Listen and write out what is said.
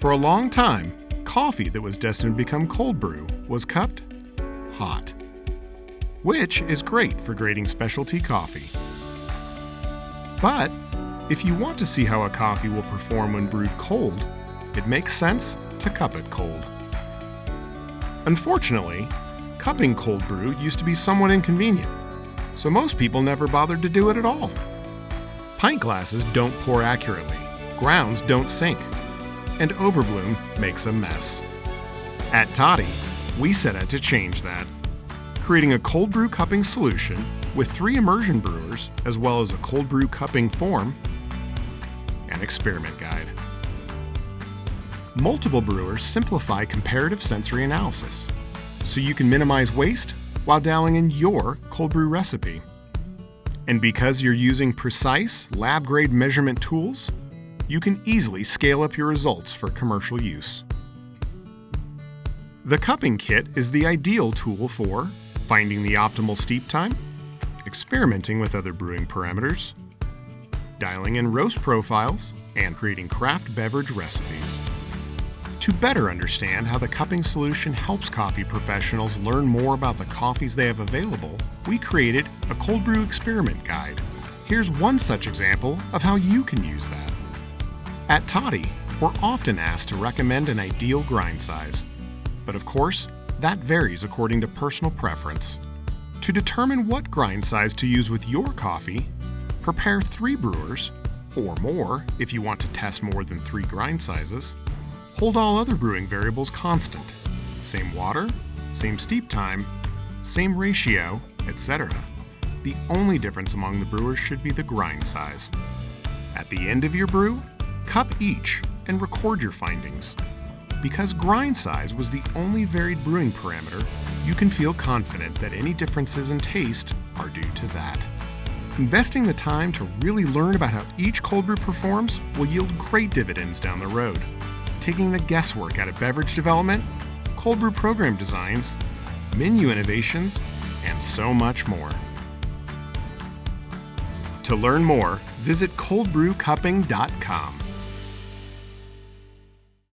For a long time, coffee that was destined to become cold brew was cupped hot, which is great for grading specialty coffee. But if you want to see how a coffee will perform when brewed cold, it makes sense to cup it cold. Unfortunately, cupping cold brew used to be somewhat inconvenient, so most people never bothered to do it at all. Pint glasses don't pour accurately, grounds don't sink, and overbloom makes a mess. At Toddy, we set out to change that, creating a cold brew cupping solution with 3 immersion brewers, as well as a cold brew cupping form and experiment guide. Multiple brewers simplify comparative sensory analysis, so you can minimize waste while dialing in your cold brew recipe. And because you're using precise, lab-grade measurement tools, you can easily scale up your results for commercial use. The cupping kit is the ideal tool for finding the optimal steep time, experimenting with other brewing parameters, dialing in roast profiles, and creating craft beverage recipes. To better understand how the cupping solution helps coffee professionals learn more about the coffees they have available, we created a cold brew experiment guide. Here's one such example of how you can use that. At Toddy, we're often asked to recommend an ideal grind size, but of course, that varies according to personal preference. To determine what grind size to use with your coffee, prepare 3 brewers, or more if you want to test more than 3 grind sizes. Hold all other brewing variables constant, same water, same steep time, same ratio, etc. The only difference among the brewers should be the grind size. At the end of your brew, cup each and record your findings. Because grind size was the only varied brewing parameter, you can feel confident that any differences in taste are due to that. Investing the time to really learn about how each cold brew performs will yield great dividends down the road, taking the guesswork out of beverage development, cold brew program designs, menu innovations, and so much more. To learn more, visit coldbrewcupping.com.